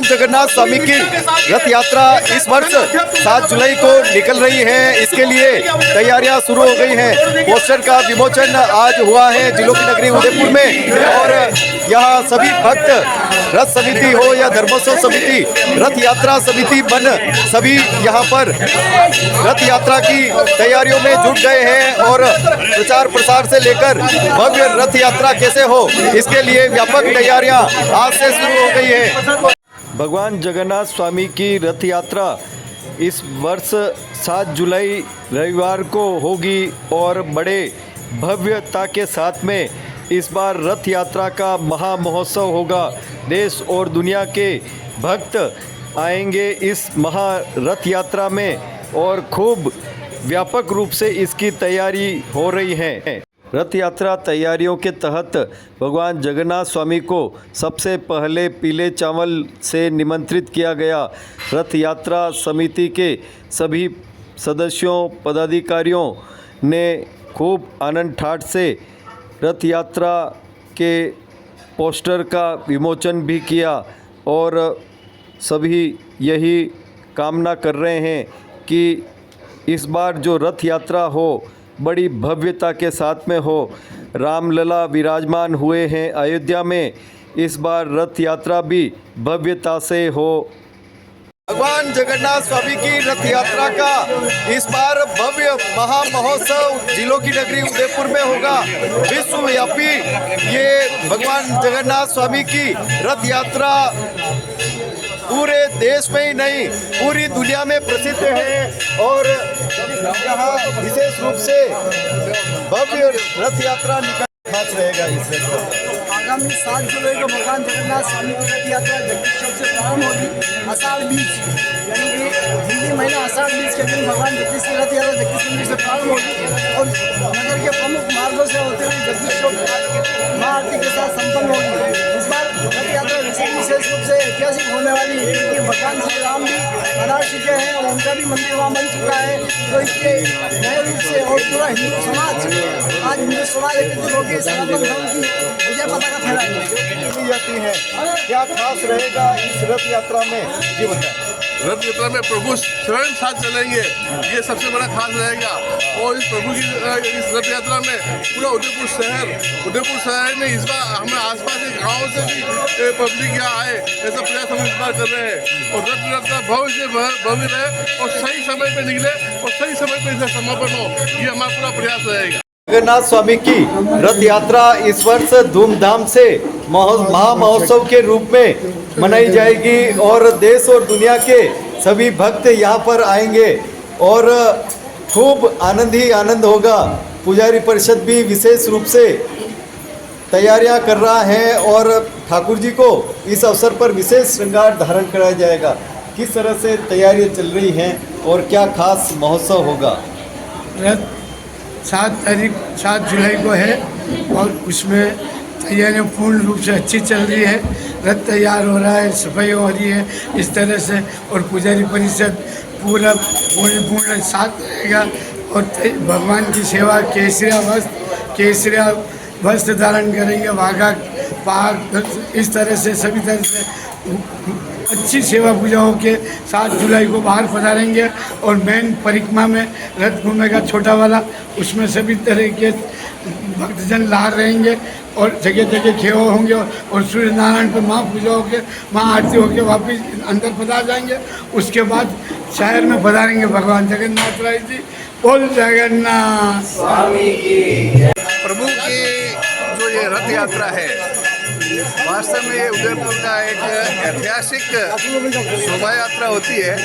जगन्नाथ स्वामी की रथ यात्रा इस वर्ष 7 जुलाई को निकल रही है। इसके लिए तैयारियां शुरू हो गई हैं। पोस्टर का विमोचन आज हुआ है जिलों की नगरी उदयपुर में और यहाँ सभी भक्त रथ समिति हो या धर्मोत्सव समिति, रथ यात्रा समिति बन सभी यहाँ पर रथ यात्रा की तैयारियों में जुट गए हैं और प्रचार प्रसार से लेकर भव्य रथ यात्रा कैसे हो इसके लिए व्यापक तैयारियां आज से शुरू हो गई है। भगवान जगन्नाथ स्वामी की रथ यात्रा इस वर्ष 7 जुलाई रविवार को होगी और बड़े भव्यता के साथ में इस बार रथ यात्रा का महा महोत्सव होगा। देश और दुनिया के भक्त आएंगे इस महा रथ यात्रा में और खूब व्यापक रूप से इसकी तैयारी हो रही है। रथ यात्रा तैयारियों के तहत भगवान जगन्नाथ स्वामी को सबसे पहले पीले चावल से निमंत्रित किया गया। रथ यात्रा समिति के सभी सदस्यों पदाधिकारियों ने खूब आनंद ठाठ से रथ यात्रा के पोस्टर का विमोचन भी किया और सभी यही कामना कर रहे हैं कि इस बार जो रथ यात्रा हो बड़ी भव्यता के साथ में हो। रामलला विराजमान हुए हैं अयोध्या में, इस बार रथ यात्रा भी भव्यता से हो। भगवान जगन्नाथ स्वामी की रथ यात्रा का इस बार भव्य महा महोत्सव जिलों की नगरी उदयपुर में होगा। विश्वव्यापी ये भगवान जगन्नाथ स्वामी की रथ यात्रा पूरे देश में ही नहीं पूरी दुनिया में प्रसिद्ध है और यहाँ विशेष रूप से भव्य रथ यात्रा निकल खास रहेगा। इस आगामी 7 जुलाई को भगवान जगन्नाथ स्वामी की रथ यात्रा जगदीश्वर से प्रारंभ होगी। आषाढ़ बीज यानी कि हिंदी महीना आषाढ़ बीज के दिन भगवान जगदीश की रथ यात्रा जगदीश मंदिर से प्रारंभ होगी और नगर के प्रमुख मार्गों से होते हुए जगदीश्वर महाआरती के साथ संपन्न होगी। इस बार रथ यात्रा विशेष रूप से ऐतिहासिक होने वाली है क्योंकि भगवान श्री राम भी बना चुके हैं और उनका भी मंदिर वहाँ बन चुका है। तो इसके नए रूप से और पूरा हिंदू समाज आज हिंदू समाज एकत्रित होकर सनातन धर्म की विजय पताका फहराएंगे जाती है। क्या खास रहेगा इस रथ यात्रा में जी बताएं। रथ यात्रा में प्रभु स्वयं साथ चलेंगे, ये सबसे बड़ा खास रहेगा। और इस प्रभु की इस रथ यात्रा में पूरा उदयपुर शहर में इस बार हमें आसपास के गाँव से भी पब्लिक यहाँ आए ऐसा प्रयास हम इस बार कर रहे हैं। और रथ यात्रा भव्य से भव्य रहे और सही समय पर निकले और सही समय पर इसका समापन हो, ये हमारा पूरा प्रयास रहेगा। जगन्नाथ स्वामी की रथ यात्रा इस वर्ष धूमधाम से महा महोत्सव के रूप में मनाई जाएगी और देश और दुनिया के सभी भक्त यहाँ पर आएंगे और खूब आनंद ही आनंद होगा। पुजारी परिषद भी विशेष रूप से तैयारियां कर रहा है और ठाकुर जी को इस अवसर पर विशेष श्रृंगार धारण कराया जाएगा। किस तरह से तैयारियां चल रही हैं और क्या खास महोत्सव होगा। 7 जुलाई को है और उसमें तैयारियाँ पूर्ण रूप से अच्छी चल रही है। रथ तैयार हो रहा है, सफाई हो रही है इस तरह से और पुजारी परिषद पूर्ण साथ रहेगा और भगवान की सेवा केसरिया वस्त्र धारण करेंगे, वाघा पाग इस तरह से सभी तरह से अच्छी सेवा पूजा होकर 7 जुलाई को बाहर पधारेंगे और मेन परिक्रमा में रथ घूमेगा छोटा वाला, उसमें सभी तरह के भक्तजन ला रहेंगे और जगह जगह खेवा होंगे और सूर्य नारायण पर महा पूजा होकर महा आरती होकर वापस अंदर पधार जाएंगे। उसके बाद शहर में पधारेंगे भगवान जगन्नाथ राय जी। बोल जगन्नाथ स्वामी की। प्रभु की जो ये रथ यात्रा है वास्तव में ये उदयपुर का एक ऐतिहासिक शोभा यात्रा होती है।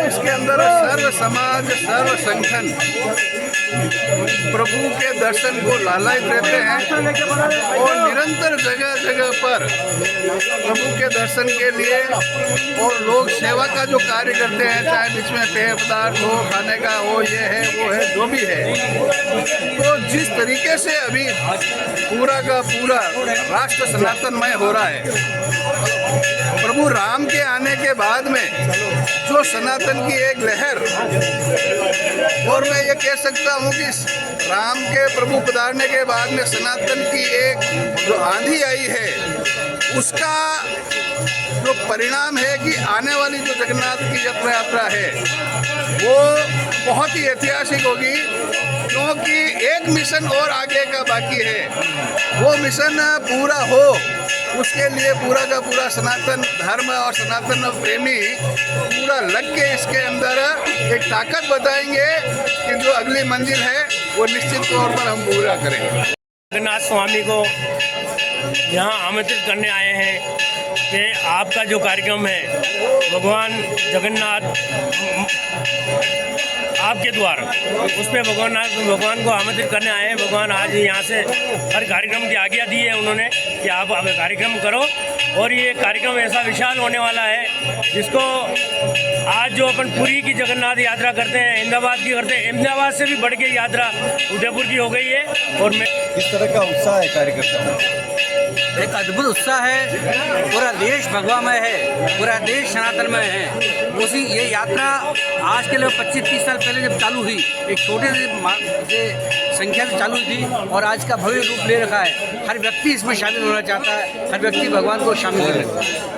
इसके अंदर सर्व समाज सर्व संगठन प्रभु के दर्शन को लालायित रहते हैं और निरंतर जगह जगह पर प्रभु के दर्शन के लिए और लोग सेवा का जो कार्य करते हैं, चाहे बीच में पेय पदार्थ हो, खाने का हो, ये है वो है जो भी है। तो जिस तरीके से अभी पूरा का पूरा राष्ट्र सनातनमय हो रहा है, प्रभु राम के आने के बाद में जो सनातन की एक लहर, और मैं ये कह सकता हूँ कि राम के प्रभु पधारने के बाद में सनातन की एक जो आंधी आई है, उसका जो परिणाम है कि आने वाली जो जगन्नाथ की रथ यात्रा है वो बहुत ही ऐतिहासिक होगी, क्योंकि एक मिशन और आगे का बाकी है। वो मिशन पूरा हो उसके लिए पूरा का पूरा सनातन धर्म और सनातन प्रेमी पूरा लग के इसके अंदर एक ताकत बताएंगे कि जो अगली मंजिल है वो निश्चित तौर पर हम पूरा करेंगे। जगन्नाथ स्वामी को यहाँ आमंत्रित करने आए हैं कि आपका जो कार्यक्रम है भगवान जगन्नाथ आपके द्वार उस पर भगवान को आमंत्रित करने आए हैं। भगवान आज यहाँ से हर कार्यक्रम की आज्ञा दी है उन्होंने कि आप कार्यक्रम करो, और ये कार्यक्रम ऐसा विशाल होने वाला है जिसको आज जो अपन पुरी की जगन्नाथ यात्रा करते हैं, अहमदाबाद की करते हैं, अहमदाबाद से भी बढ़ के यात्रा उदयपुर की हो गई है। और मैं किस तरह का उत्साह है कार्यकर्ताओं में? एक अद्भुत उत्साह है, पूरा देश भगवामय है, पूरा देश सनातनमय है। उसी ये यात्रा आज के लिए 25-30 साल पहले जब चालू हुई एक छोटे से संख्या से चालू थी और आज का भव्य रूप ले रखा है। हर व्यक्ति इसमें शामिल होना चाहता है, हर व्यक्ति भगवान को शामिल कर रहा है।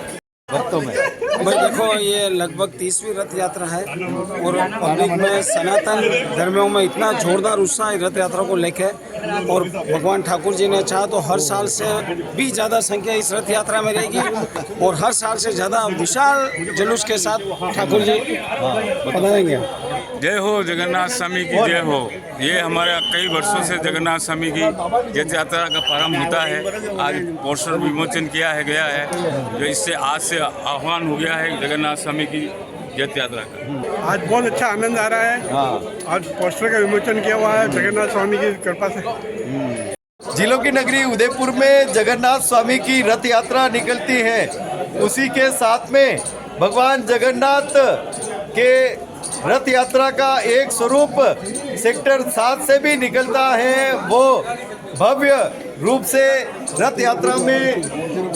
भक्तों में भाई देखो ये लगभग 30वीं रथ यात्रा है और पब्लिक में सनातन धर्मों में इतना जोरदार उत्साह रथ यात्रा को लेके, और भगवान ठाकुर जी ने चाहा तो हर साल से भी ज़्यादा संख्या इस रथ यात्रा में रहेगी और हर साल से ज़्यादा विशाल जुलूस के साथ ठाकुर जी पधारेंगे। जय हो जगन्नाथ स्वामी की जय हो। ये हमारे कई वर्षों से जगन्नाथ स्वामी की रथ यात्रा का प्रारंभ होता है। आज पोस्टर विमोचन किया है गया है, जो इससे आज से आह्वान हो गया है जगन्नाथ स्वामी की रथ यात्रा का। आज बहुत अच्छा आनंद आ रहा है। आज पोस्टर का विमोचन किया हुआ है जगन्नाथ स्वामी की कृपा से। जिलों की नगरी उदयपुर में जगन्नाथ स्वामी की रथ यात्रा निकलती है। उसी के साथ में भगवान जगन्नाथ के रथ यात्रा का एक स्वरूप सेक्टर 7 से भी निकलता है। वो भव्य रूप से रथ यात्रा में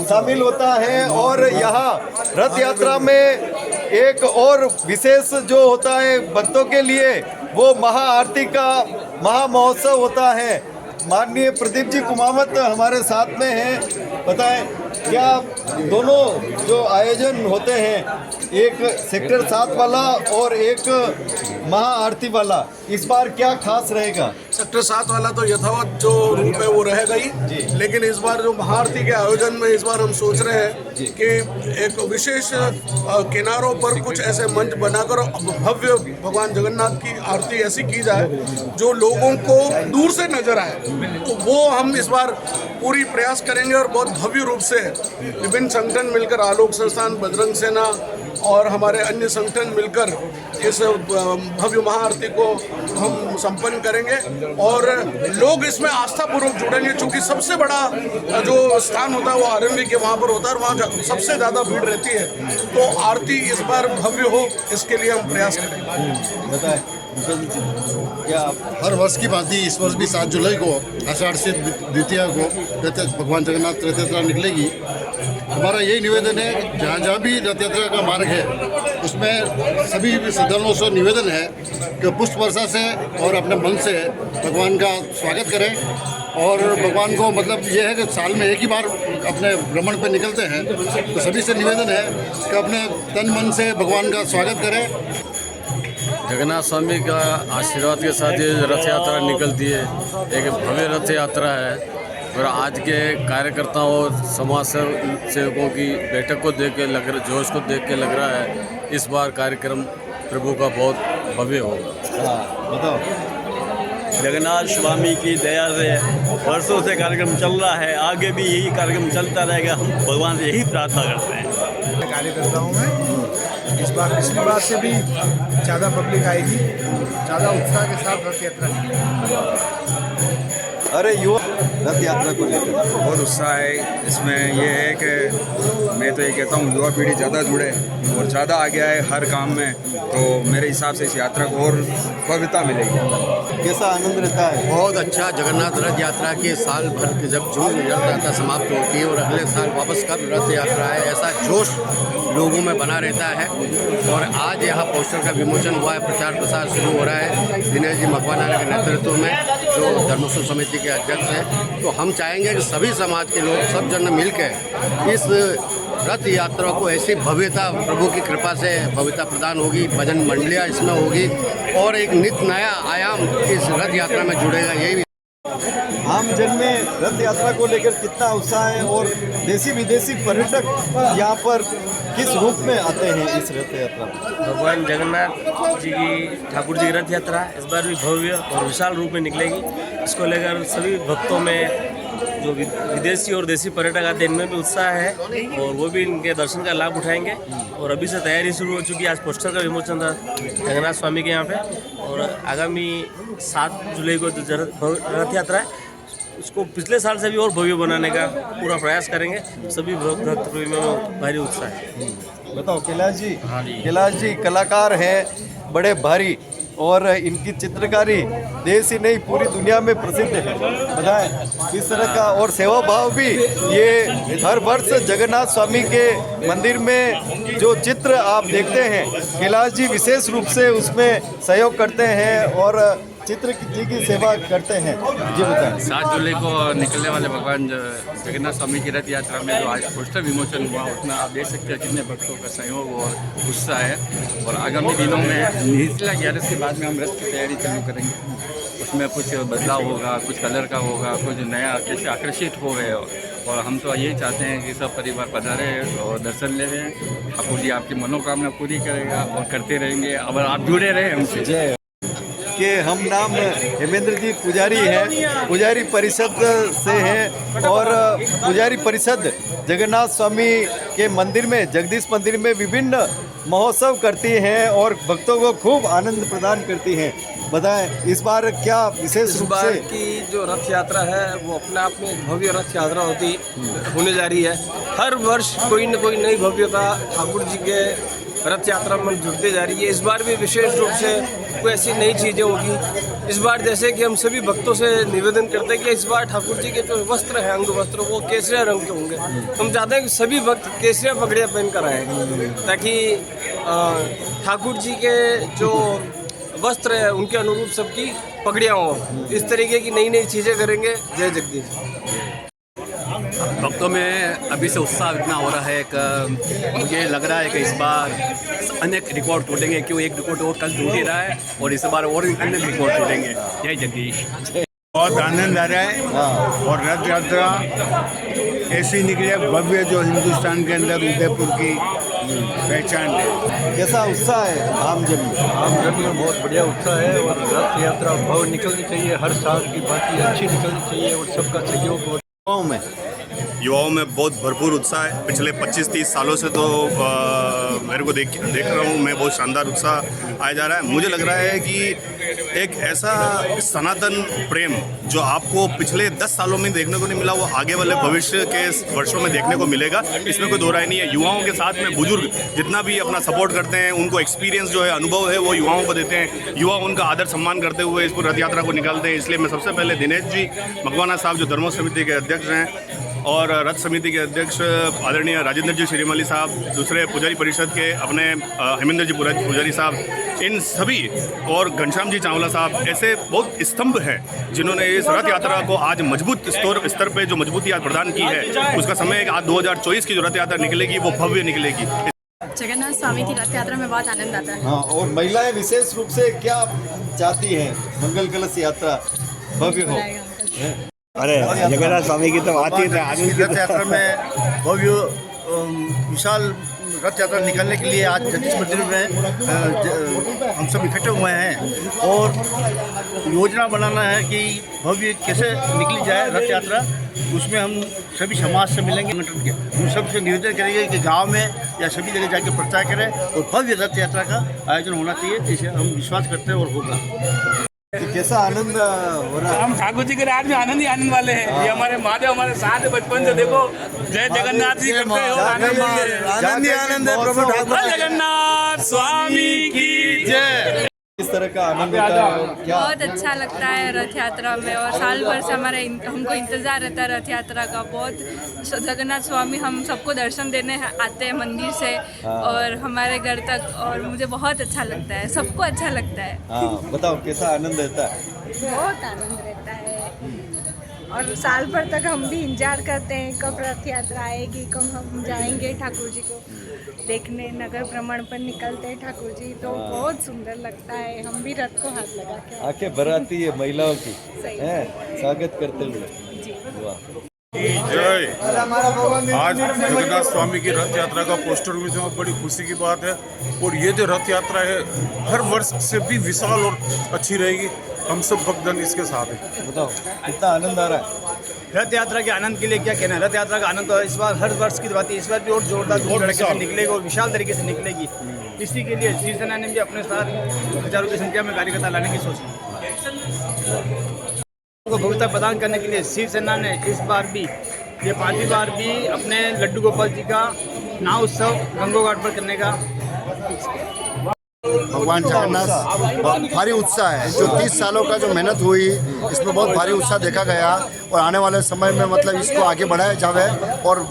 शामिल होता है और यहाँ रथ यात्रा में एक और विशेष जो होता है भक्तों के लिए वो महाआरती का महामहोत्सव होता है। माननीय प्रदीप जी कुमावत हमारे साथ में हैं। बताएं क्या दोनों जो आयोजन होते हैं, एक सेक्टर 7 वाला और एक महाआरती वाला, इस बार क्या खास रहेगा? सेक्टर 7 वाला तो यथावत जो रूप है वो रहेगा ही, लेकिन इस बार जो महाआरती के आयोजन में इस बार हम सोच रहे हैं कि एक विशेष किनारों पर कुछ ऐसे मंच बनाकर भव्य भगवान जगन्नाथ की आरती ऐसी की जाए जो लोगों को दूर से नजर आए। तो वो हम इस बार पूरी प्रयास करेंगे और बहुत भव्य रूप से विभिन्न संगठन मिलकर, आलोक संस्थान, बजरंग सेना और हमारे अन्य संगठन मिलकर इस भव्य महाआरती को हम संपन्न करेंगे और लोग इसमें आस्थापूर्वक जुड़ेंगे। क्योंकि सबसे बड़ा जो स्थान होता है वो आरएमवी के वहाँ पर होता है और वहाँ सबसे ज़्यादा भीड़ रहती है। तो आरती इस बार भव्य हो, इसके लिए हम प्रयास करेंगे। बताएं क्या हर वर्ष की भांति इस वर्ष भी 7 जुलाई को आषाढ़ से द्वितीया को भगवान जगन्नाथ रथ यात्रा निकलेगी। हमारा यही निवेदन है, जहाँ जहाँ भी रथ यात्रा का मार्ग है उसमें सभी श्रद्धालुओं से निवेदन है कि पुष्प वर्षा से और अपने मन से भगवान का स्वागत करें। और भगवान को मतलब ये है कि साल में एक ही बार अपने भ्रमण पर निकलते हैं, तो सभी से निवेदन है कि अपने तन मन से भगवान का स्वागत करें। जगन्नाथ स्वामी का आशीर्वाद के साथ ये रथ यात्रा निकलती है। एक भव्य रथ यात्रा है और आज के कार्यकर्ताओं और समाज सेवकों की बैठक को देख के जोश को देख के लग रहा है इस बार कार्यक्रम प्रभु का बहुत भव्य होगा। बताओ। जगन्नाथ स्वामी की दया से वर्षों से कार्यक्रम चल रहा है, आगे भी यही कार्यक्रम चलता रहेगा। हम भगवान से यही प्रार्थना करते हैं। कार्यकर्ताओं में इस बार पिछली बार से भी ज़्यादा पब्लिक आएगी, ज़्यादा उत्साह के साथ रथ यात्रा। अरे युवा रथ यात्रा को लेकर बहुत उत्साह है। इसमें ये है कि मैं तो ये कहता हूँ युवा पीढ़ी ज़्यादा जुड़े और ज़्यादा आगे आए हर काम में, तो मेरे हिसाब से इस यात्रा को और भव्यता मिलेगी। कैसा आनंद रहता है? बहुत अच्छा। जगन्नाथ रथ यात्रा के साल भर के जब जून रथ यात्रा समाप्त होती है और अगले साल वापस कब रथ यात्रा है, ऐसा जोश लोगों में बना रहता है। और आज यहाँ पोस्टर का विमोचन हुआ है, प्रचार प्रसार शुरू हो रहा है दिनेश जी मकवाना के नेतृत्व में, जो धर्मोत्सव समिति के अध्यक्ष हैं। तो हम चाहेंगे कि सभी समाज के लोग, सब जन मिलकर इस रथ यात्रा को ऐसी भव्यता, प्रभु की कृपा से भव्यता प्रदान होगी। भजन मंडलियाँ इसमें होगी और एक नित नया आयाम इस रथ यात्रा में जुड़ेगा। यही आम जन में रथ यात्रा को लेकर कितना उत्साह है और देसी विदेशी पर्यटक यहाँ पर किस रूप में आते हैं इस रथ यात्रा में? भगवान जगन्नाथ जी की, ठाकुर जी की रथ यात्रा इस बार भी भव्य और विशाल रूप में निकलेगी। इसको लेकर सभी भक्तों में जो विदेशी और देसी पर्यटक आते हैं इनमें भी उत्साह है और वो भी इनके दर्शन का लाभ उठाएंगे। और अभी से तैयारी शुरू हो चुकी है। आज पोस्टर का विमोचन था जगन्नाथ स्वामी के यहाँ पे और आगामी 7 जुलाई को जो रथ यात्रा है उसको पिछले साल से भी और भव्य बनाने का पूरा प्रयास करेंगे। सभी भक्त प्रेमियों में भारी उत्साह है। बताओ कैलाश जी, कैलाश जी कलाकार हैं बड़े भारी और इनकी चित्रकारी देश ही नहीं पूरी दुनिया में प्रसिद्ध है। बताएं इस तरह का और सेवा भाव भी ये हर वर्ष जगन्नाथ स्वामी के मंदिर में जो चित्र आप देखते हैं कैलाश जी विशेष रूप से उसमें सहयोग करते हैं और चित्र जी की सेवा करते हैं। जी बताएं। 7 जुलाई को निकलने वाले भगवान जगन्नाथ स्वामी की रथ यात्रा में जो आज पोस्टर विमोचन हुआ उसमें आप देख सकते हैं कितने भक्तों का सहयोग और उत्साह है। और आगामी दिनों में निर्जला 11 के बाद में हम रथ की तैयारी चालू करेंगे। उसमें कुछ बदलाव होगा, कुछ कलर का होगा, कुछ नया कैसे आकर्षित हो गए। और हम तो यही चाहते हैं कि सब परिवार पधारे और दर्शन ले रहे हैं। ठाकुर जी आपकी मनोकामना पूरी करेगा और करते रहेंगे। अब आप जुड़े रहे हमसे। कि हम नाम हेमेंद्र जी पुजारी हैं, पुजारी परिषद से हैं और पुजारी परिषद जगन्नाथ स्वामी के मंदिर में, जगदीश मंदिर में विभिन्न महोत्सव करती हैं और भक्तों को खूब आनंद प्रदान करती हैं। बताएं इस बार क्या विशेष रूप से की जो रथ यात्रा है वो अपने आप में एक भव्य रथ यात्रा होने जा रही है। हर वर्ष कोई न कोई नई भव्यता ठाकुर जी के रथ यात्रा में जुड़ते जा रही है। इस बार भी विशेष रूप से कोई ऐसी नई चीज़ें होगी। इस बार जैसे कि हम सभी भक्तों से निवेदन करते हैं कि इस बार ठाकुर जी के जो वस्त्र हैं, अंग वस्त्र, वो केसरिया रंग के होंगे। हम चाहते हैं कि सभी भक्त केसरिया पगड़ियाँ पहन कर आए ताकि ठाकुर जी के जो वस्त्र है उनके अनुरूप सबकी पगड़ियाँ हों। इस तरीके की नई नई चीज़ें करेंगे। जय जगदीश। भक्तों में अभी से उत्साह इतना हो रहा है कि मुझे लग रहा है कि इस बार अनेक रिकॉर्ड टूटेंगे। क्यों एक रिकॉर्ड और कल टूट ही रहा है और इस बार और अनेक रिकॉर्ड टूटेंगे। जय जगदीश। बहुत आनंद आ रहा है और रथ यात्रा ऐसी निकले भव्य जो हिंदुस्तान के अंदर उदयपुर की पहचान है। कैसा उत्साह है आम जन में? आम जन में बहुत बढ़िया उत्साह है और रथ यात्रा भव्य निकलनी चाहिए। हर साल की बात अच्छी निकलनी चाहिए और सबका सहयोग युवाओं में बहुत भरपूर उत्साह है। पिछले 25-30 सालों से तो मेरे को देख रहा हूँ मैं, बहुत शानदार उत्साह आया जा रहा है। मुझे लग रहा है कि एक ऐसा सनातन प्रेम जो आपको पिछले 10 सालों में देखने को नहीं मिला, वो आगे वाले भविष्य के वर्षों में देखने को मिलेगा। इसमें कोई दो राय नहीं है। युवाओं के साथ में बुजुर्ग जितना भी अपना सपोर्ट करते हैं, उनको एक्सपीरियंस जो है, अनुभव है, वो युवाओं को देते हैं। युवा उनका आदर सम्मान करते हुए इस रथ यात्रा को निकालते हैं। इसलिए मैं सबसे पहले दिनेश जी मकवाना साहब जो धर्म समिति के अध्यक्ष हैं और रथ समिति के अध्यक्ष आदरणीय राजेंद्र जी श्रीमाली साहब, दूसरे पुजारी परिषद के अपने हेमेंद्र जी पुजारी साहब, इन सभी और घनश्याम जी चावला साहब, ऐसे बहुत स्तंभ हैं जिन्होंने इस रथ यात्रा को आज मजबूत स्तर पे जो मजबूती आज प्रदान की है। उसका समय है कि आज 2024 की जो रथ यात्रा निकलेगी वो भव्य निकलेगी। जगन्नाथ स्वामी की रथ यात्रा में बहुत आनंद आता है। हाँ, और महिलाएं विशेष रूप से क्या चाहती हैं? मंगल कलश यात्रा भव्य हो। अरे जगन्नाथ स्वामी की तो आती है। रथ यात्रा में भव्य विशाल रथ यात्रा निकलने के लिए आज जगदीश मंदिर में हम सब इकट्ठे हुए हैं और योजना बनाना है कि भव्य कैसे निकली जाए रथ यात्रा। उसमें हम सभी समाज से मिलेंगे, संगठन के हम सबसे निवेदन करेंगे कि गांव में या सभी जगह जाकर प्रचार करें और भव्य रथ यात्रा का आयोजन होना चाहिए। जिसे हम विश्वास करते हैं और होगा। कैसा आनंद हो रहा है? हम ठाकुर जी के राज में आनंद ही आनंद वाले हैं। ये हमारे महादेव हमारे साथ है बचपन से। देखो जय जगन्नाथ जी करते हो, आनंद ही आनंद है। प्रभु ठाकुर जगन्नाथ स्वामी की जय। इस तरह का आनंद होता है क्या? बहुत अच्छा लगता है रथ यात्रा में और साल भर से हमारा हमको इंतज़ार रहता है रथ यात्रा का। बहुत जगन्नाथ स्वामी हम सबको दर्शन देने आते हैं मंदिर से और हमारे घर तक, और मुझे बहुत अच्छा लगता है, सबको अच्छा लगता है। हाँ, बताओ कैसा आनंद रहता है? बहुत आनंद रहता है। और साल भर तक हम भी इंतजार करते हैं कब रथ यात्रा आएगी, कब हम जाएंगे ठाकुर जी को देखने। नगर भ्रमण पर निकलते हैं ठाकुर जी तो बहुत सुंदर लगता है, हम भी रथ को हाथ लगा के आंखें भर आती है महिलाओं की हैं स्वागत करते हुए। वाह जय। आज जगन्नाथ स्वामी की रथ यात्रा का पोस्टर रिलीज हुआ, बड़ी खुशी की बात है। और ये जो रथ यात्रा है हर वर्ष से भी विशाल और अच्छी रहेगी, हम सब भक्तजन इसके साथ हैं। बताओ कितना आनंद आ रहा है रथ यात्रा के आनंद के लिए। क्या कहना है, रथ यात्रा का आनंद तो इस बार हर वर्ष की बात है, इस बार भी और जोरदार तरीके से निकलेगी और विशाल तरीके से निकलेगी। इसी के लिए शिवसेना ने भी अपने साथ हजारों की संख्या में कार्यकर्ता लाने की सोची को भव्यता प्रदान करने के लिए शिवसेना ने इस बार भी, ये 5वीं बार भी अपने लड्डू गोपाल जी का नाव उत्सव गंगो घाट पर करने का। भगवान जगन्नाथ भारी उत्साह है, जो 30 सालों का जो मेहनत हुई इसमें बहुत भारी उत्साह देखा गया और आने वाले समय में मतलब इसको आगे बढ़ाया जाए और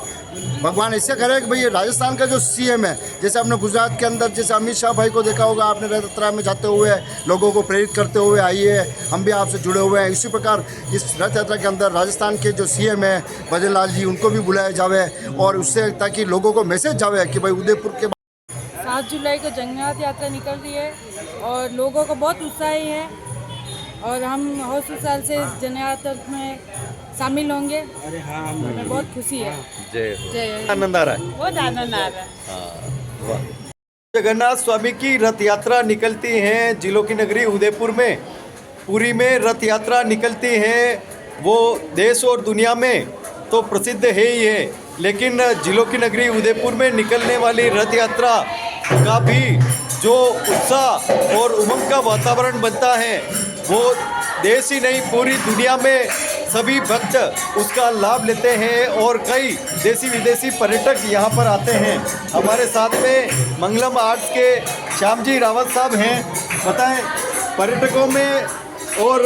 भगवान ऐसे करे कि भाई राजस्थान का जो सीएम है, जैसे आपने गुजरात के अंदर जैसे अमित शाह भाई को देखा होगा आपने रथ यात्रा में जाते हुए लोगों को प्रेरित करते हुए आइए हम भी आपसे जुड़े हुए हैं। इसी प्रकार इस रथ यात्रा के अंदर राजस्थान के जो सीएम है भजन लाल जी उनको भी बुलाया जाए और उससे ताकि लोगों को मैसेज जाए कि भाई उदयपुर के 7 जुलाई को जगन्नाथ यात्रा निकल रही है और लोगों को बहुत उत्साही है और हम बहुत उत्साह से जगन्नाथ में शामिल होंगे। हमें बहुत खुशी है। जय आनंद आ रहा है, बहुत आनंद आ रहा है। वाह। जगन्नाथ स्वामी की रथ यात्रा निकलती हैं जिलों की नगरी उदयपुर में, पुरी में रथ यात्रा निकलती हैं, वो देश और दुनिया में तो प्रसिद्ध है ही है, लेकिन जिलों की नगरी उदयपुर में निकलने वाली रथ यात्रा का भी जो उत्साह और उमंग का वातावरण बनता है वो देश ही नहीं पूरी दुनिया में सभी भक्त उसका लाभ लेते हैं और कई देसी विदेशी पर्यटक यहाँ पर आते हैं। हमारे साथ में मंगलम आर्ट्स के श्याम जी रावत साहब हैं, बताएं पर्यटकों में और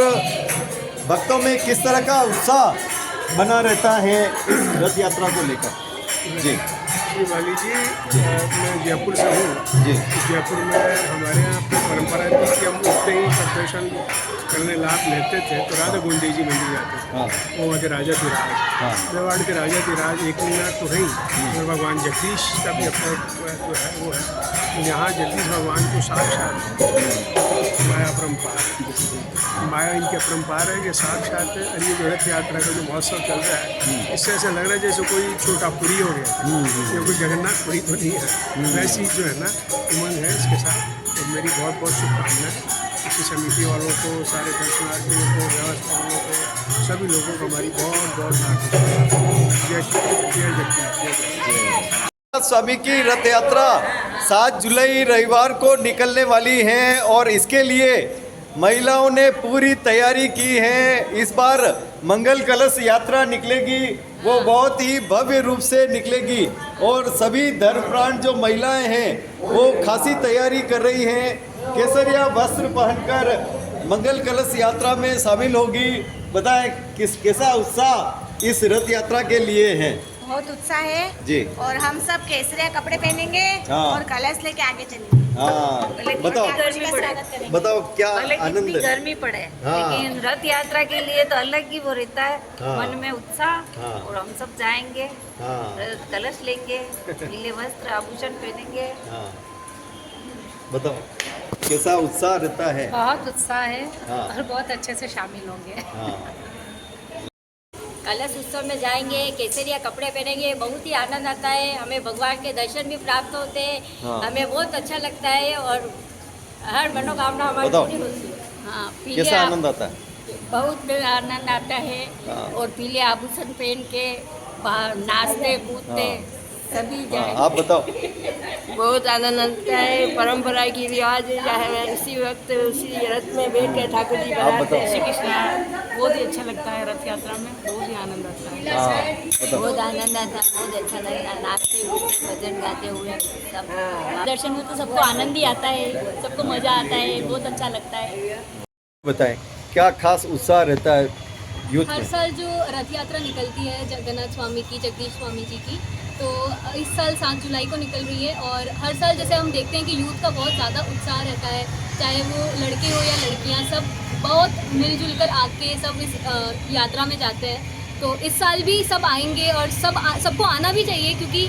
भक्तों में किस तरह का उत्साह बना रहता है इस रथ यात्रा को लेकर। जी वाली जी, मैं जयपुर से हूँ जी। जयपुर में हमारे यहाँ पे परंपरा थी कि हम उठते ही प्रदर्शन करने लाभ लेते थे तो राधा गोंडी जी मंदिर जाते थे। वो वहाँ राजा धीराज मेवाड़ के राजा धीराज एक मीनार तो है ही और भगवान जगदीश का भी अपना जो है वो है। यहाँ जगदीश भगवान को साक्षात माया परम्पार, माया इनकी परम्पार है कि साक्षात ये जो रथ यात्रा का जो महोत्सव चल रहा है इससे ऐसा लग रहा है जैसे कोई छोटा पुरी हो गया, ये कोई जगन्नाथ पुरी तो नहीं है। वैसी जो है ना उमंग है इसके साथ। तो मेरी बहुत बहुत शुभकामनाएं इसी समिति वालों को, सारे दर्शनार्थियों को, व्यवस्थाओं को, सभी लोगों को हमारी बहुत बहुत हार्दिक जय श्री जय जगन्नाथ स्वामी की रथ यात्रा 7 जुलाई रविवार को निकलने वाली है और इसके लिए महिलाओं ने पूरी तैयारी की है। इस बार मंगल कलश यात्रा निकलेगी, वो बहुत ही भव्य रूप से निकलेगी और सभी धर्मप्राण जो महिलाएं हैं वो खासी तैयारी कर रही हैं। केसरिया वस्त्र पहनकर मंगल कलश यात्रा में शामिल होगी। बताएं कैसा उत्साह इस रथ यात्रा के लिए है। बहुत उत्साह है जी। और हम सब केसरिया कपड़े पहनेंगे और कलश लेके आगे चलेंगे। बताओ क्या आनंद है। गर्मी पड़े लेकिन रथ यात्रा के लिए तो अलग ही वो रहता है, मन में उत्साह। और हम सब जाएंगे, कलश लेंगे, नीले वस्त्र आभूषण पहनेंगे। बताओ कैसा उत्साह रहता है। बहुत उत्साह है और बहुत अच्छे से शामिल होंगे। कलश उत्सव में जाएंगे, केसरिया कपड़े पहनेंगे, बहुत ही आनंद आता है। हमें भगवान के दर्शन भी प्राप्त होते हैं। हमें बहुत अच्छा लगता है और हर मनोकामना हमारी पूरी होती है। हाँ, कैसा आनंद आता है। बहुत आनंद आता है और पीले आभूषण पहन के बाहर नाचते कूदते सभी जाए। आप बताओ। बहुत आनंद आता है। परंपरा की रिवाज है, इसी वक्त उसी रथ में बैठ के ठाकुर जी बनाते हैं श्री कृष्ण। बहुत ही अच्छा लगता है रथ यात्रा में, बहुत ही आनंद आता है। बहुत आनंद आता है, बहुत अच्छा लगता है नाचते हुए, भजन गाते हुए सब। दर्शन में तो सबको आनंद ही आता है, सबको मजा आता है, बहुत अच्छा लगता है। बताएं क्या खास उत्साह रहता है यूथ हर में। साल जो रथ यात्रा निकलती है जगन्नाथ स्वामी की, जगदीश स्वामी जी की, तो इस साल 7 जुलाई को निकल रही है। और हर साल जैसे हम देखते हैं कि यूथ का बहुत ज़्यादा उत्साह रहता है, चाहे वो लड़के हो या लड़कियां, सब बहुत मिलजुल कर आके सब इस यात्रा में जाते हैं। तो इस साल भी सब आएंगे और सबको आना भी चाहिए, क्योंकि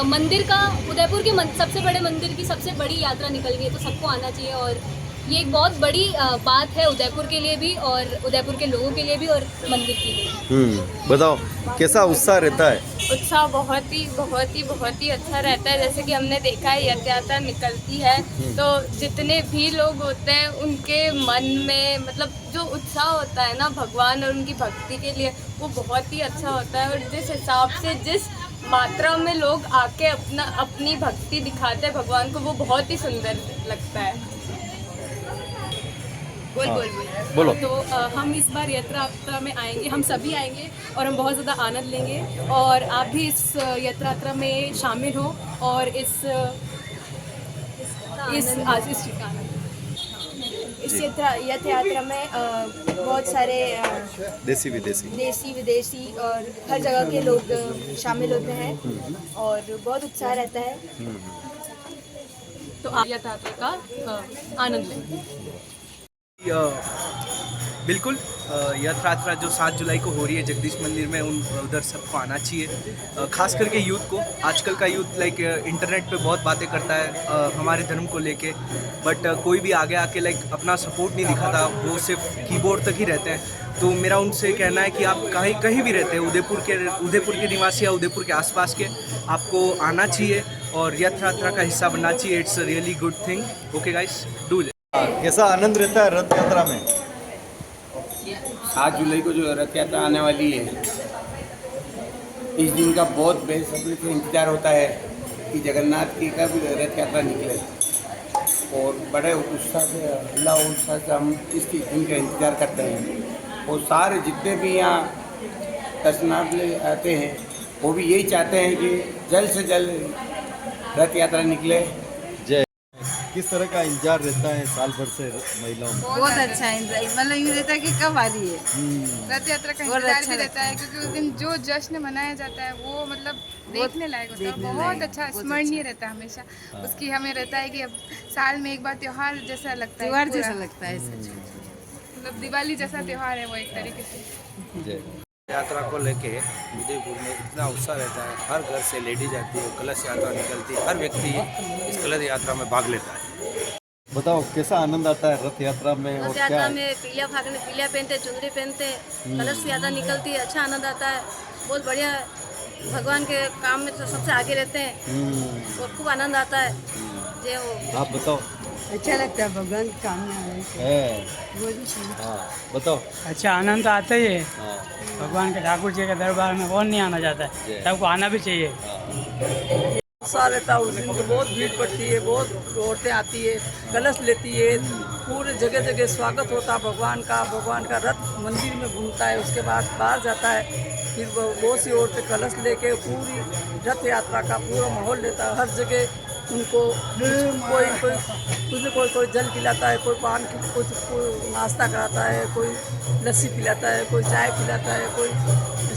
मंदिर का, उदयपुर के सबसे बड़े मंदिर की सबसे बड़ी यात्रा निकल गई है, तो सबको आना चाहिए। और ये एक बहुत बड़ी बात है उदयपुर के लिए भी और उदयपुर के लोगों के लिए भी और मंदिर के लिए। बताओ कैसा उत्साह रहता है? उत्साह बहुत ही अच्छा रहता है। जैसे कि हमने देखा है रथ यात्रा निकलती है तो जितने भी लोग होते हैं उनके मन में मतलब जो उत्साह होता है ना भगवान और उनकी भक्ति के लिए, वो बहुत ही अच्छा होता है। और जिस हिसाब से जिस मात्रा में लोग आके अपनी भक्ति दिखाते हैं भगवान को, वो बहुत ही सुंदर लगता है। बोलो। तो हम इस बार यात्रा में आएंगे, हम सभी आएंगे और हम बहुत ज़्यादा आनंद लेंगे और आप भी इस यात्रा में शामिल हो और इस रथ यात्रा में बहुत सारे देसी विदेशी और हर जगह के लोग शामिल होते हैं और बहुत उत्साह रहता है। तो आप यात्रा का आनंद लेंगे। बिल्कुल, यात्रा जो 7 जुलाई को हो रही है जगदीश मंदिर में, उधर सबको आना चाहिए। खास करके यूथ को। आजकल का यूथ इंटरनेट पे बहुत बातें करता है हमारे धर्म को लेके, बट कोई भी आगे आके अपना सपोर्ट नहीं दिखाता, वो सिर्फ कीबोर्ड तक ही रहते हैं। तो मेरा उनसे कहना है कि आप कहीं भी रहते हैं, उदयपुर के निवासी या उदयपुर के आसपास के, आपको आना चाहिए और यात्रा का हिस्सा बनना चाहिए। It's a really good thing. Okay guys, do it. कैसा आनंद रहता है रथ यात्रा में? 7 जुलाई को जो रथ यात्रा आने वाली है, इस दिन का बहुत बेसब्री से इंतजार होता है कि जगन्नाथ की कब रथ यात्रा निकले और बड़े उत्साह से उत्साह से हम इस दिन का इंतजार करते हैं। और सारे जितने भी यहाँ दर्शनार्थी आते हैं वो भी यही चाहते हैं कि जल्द से जल्द रथ यात्रा निकले। किस तरह का इंतजार रहता है साल भर से महिलाओं में? बहुत अच्छा इंतजार, मतलब यूँ रहता है कि कब आ रही है रथ यात्रा का इंतजार भी रहता है, क्योंकि उस दिन जो जश्न मनाया जाता है वो मतलब देखने लायक होता है, बहुत अच्छा स्मरणीय रहता है हमेशा। उसकी हमें रहता है कि अब साल में एक बार त्योहार जैसा लगता है, त्योहार जैसा लगता है, मतलब दिवाली जैसा त्योहार है वो एक तरीके से। यात्रा को लेके उदयपुर में इतना उत्साह रहता है, हर घर से लेडीज आती है, कलश यात्रा निकलती है, हर व्यक्ति इस कलश यात्रा में भाग लेता है। बताओ कैसा आनंद आता है रथ यात्रा में? रथ यात्रा में पीलिया फागने, पीलिया पहनते, चुनरी पहनते, कलश यात्रा निकलती है, अच्छा आनंद आता है, बहुत बढ़िया है। भगवान के काम में तो सबसे आगे रहते हैं और खूब आनंद आता है। जय हो। आप बताओ। अच्छा लगता है, भगवान के काम में है। बताओ। अच्छा आनंद तो आता ही है। भगवान के ठाकुर जी के दरबार में कौन नहीं आना चाहता है, सबको आना भी चाहिए। उत्साह रहता है उस दिन तो, बहुत भीड़ पड़ती है, बहुत औरतें आती है, कलश लेती है, पूरे जगह जगह स्वागत होता है भगवान का रथ मंदिर में घूमता है, उसके बाद बाहर जाता है, फिर बहुत सी औरतें कलश लेके पूरी रथ यात्रा का पूरा माहौल लेता है। हर जगह उनको कोई जल पिलाता है, कोई पान की कोई नाश्ता कराता है, कोई लस्सी पिलाता है, कोई चाय पिलाता है, कोई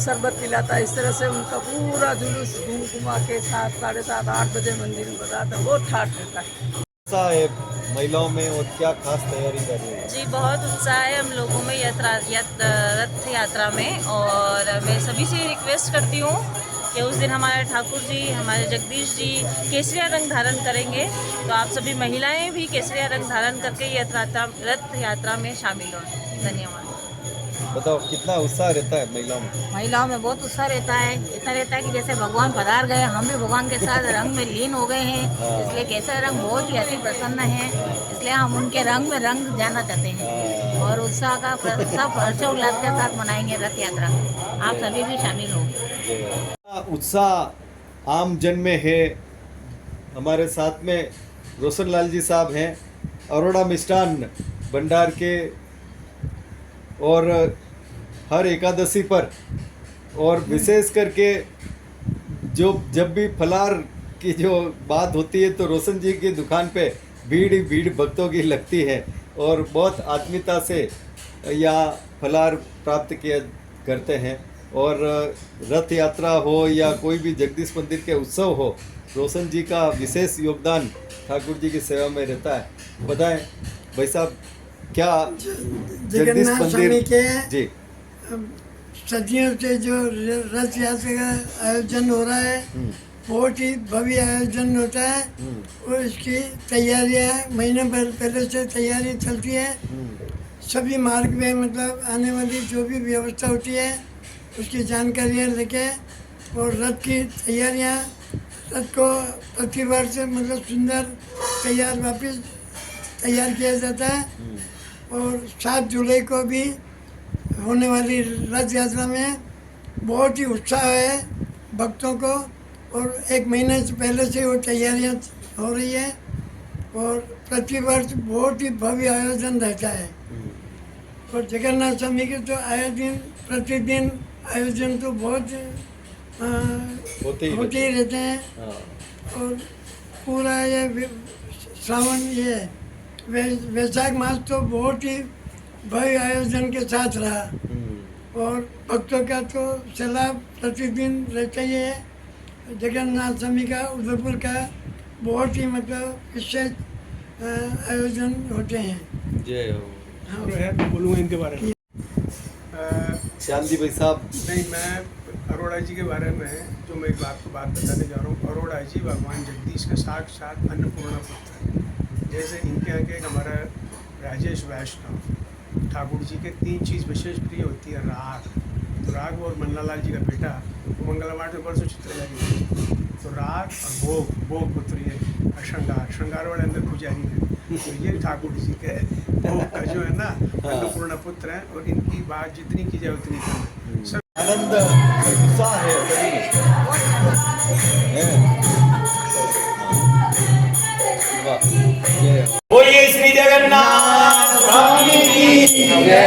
शरबत पिलाता है। इस तरह से उनका पूरा जुलूस घुमा के 7, 7:30, 8 बजे मंदिर में बताता है, बहुत ठाठ रहता है। उत्साह है महिलाओं में और क्या खास तैयारी कर रही है? जी बहुत उत्साह है हम लोगों में रथ यात्रा में, और मैं सभी से रिक्वेस्ट करती हूँ कि उस दिन हमारे ठाकुर जी, हमारे जगदीश जी केसरिया रंग धारण करेंगे, तो आप सभी महिलाएं भी केसरिया रंग धारण करके रथ यात्रा में शामिल हों। धन्यवाद। बताओ कितना उत्साह रहता है महिलाओं में? बहुत उत्साह रहता है, इतना रहता है कि जैसे भगवान पधार गए, हम भी भगवान के साथ रंग में लीन हो गए हैं। इसलिए केसरिया रंग बहुत ही अति प्रसन्न है, इसलिए हम उनके रंग में रंग जाना चाहते हैं और उत्साह का सब हर्षोल्लास के साथ मनाएंगे रथ यात्रा। आप सभी भी शामिल हो। उत्साह आम जन में है। हमारे साथ में रोशन लाल जी साहब हैं, अरोड़ा मिष्ठान भंडार के, और हर एकादशी पर और विशेष करके जब भी फलार की जो बात होती है तो रोशन जी की दुकान पे भीड़ ही भीड़ भक्तों की लगती है और बहुत आत्मीयता से यह फलार प्राप्त किया करते हैं। और रथ यात्रा हो या कोई भी जगदीश मंदिर के उत्सव हो, रोशन जी का विशेष योगदान ठाकुर जी की सेवा में रहता है। बताएं भाई साहब, क्या जगदीश जगन्नाथ स्वामी मंदिर के जी सदियों से जो रथ यात्रा का आयोजन हो रहा है बहुत ही भव्य आयोजन होता है और इसकी तैयारियां महीने भर पहले से तैयारी चलती है। सभी मार्ग में मतलब आने वाली जो भी व्यवस्था होती है उसकी जानकारियां लेके और रथ की तैयारियां, रथ को प्रतिवर्ष मतलब सुंदर वापस तैयार किया जाता है और 7 जुलाई को भी होने वाली रथ यात्रा में बहुत ही उत्साह है भक्तों को और 1 महीने से पहले से वो तैयारियां हो रही है और प्रतिवर्ष बहुत ही भव्य आयोजन रहता है और जगन्नाथ स्वामी के तो आए दिन प्रतिदिन आयोजन तो बहुत होते ही रहते हैं और पूरा ये श्रावण ये वैशाख मास तो बहुत ही भव्य आयोजन के साथ रहा और भक्तों का तो सैलाब प्रतिदिन रहता ही है। जगन्नाथ स्वामी का उदयपुर का बहुत ही मतलब विशेष आयोजन होते हैं। जय हो। हाँ, बोलूँगा इनके बारे में। श्यामजी भाई साहब, नहीं, मैं अरोड़ा जी के बारे में जो मैं एक बात बताने जा रहा हूँ। अरोड़ा जी भगवान जगदीश का साक्षात अन्नपूर्णा पुत्र है। जैसे इनके यहाँ के हमारा राजेश वैष्णव ठाकुर जी के 3 चीज़ विशेष प्रिय होती है। राग, तो राग और मन्नालाल जी का बेटा वो मंगलवार में परसों चित्र लगी, तो राग और भोग पुत्र ये श्रृंगार वाले अंदर पुजारी है। तो ये ठाकुर जी के भोग का जो है ना अन्नपूर्णा पुत्र है और इनकी बात जितनी की जाए उतनी कम है। आनंद उत्साह है बोलिए श्री जगन्नाथ स्वामी की जय।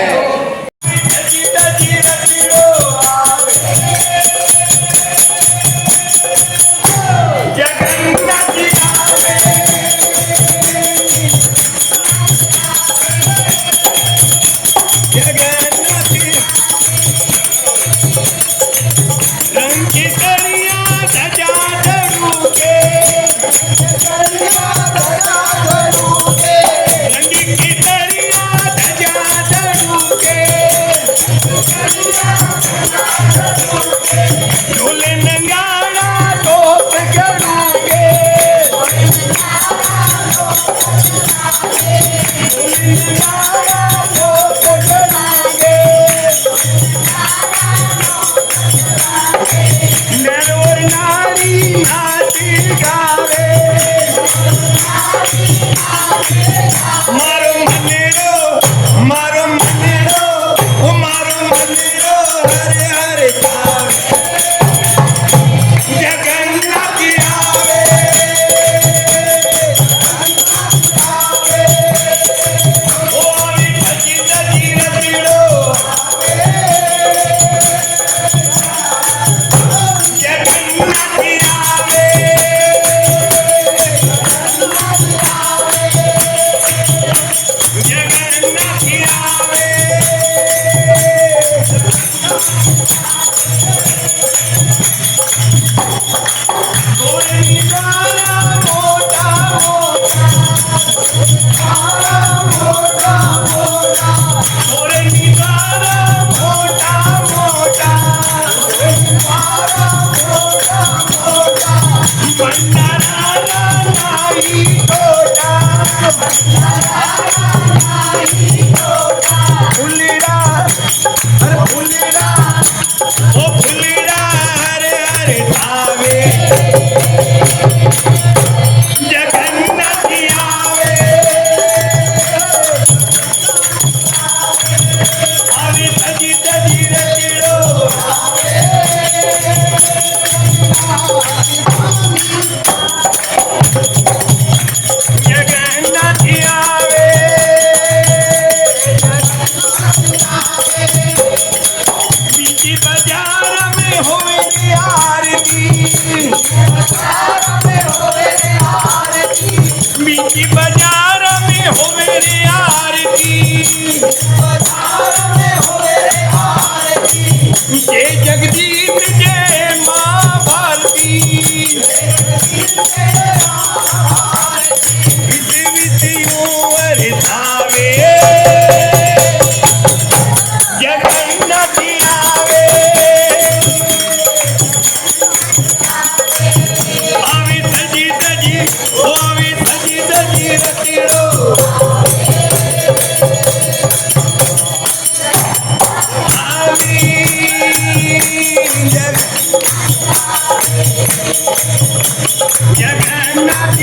जय जगदीश जय माँ भारती, विधि विधि ओवर धावे। जगन्नाथ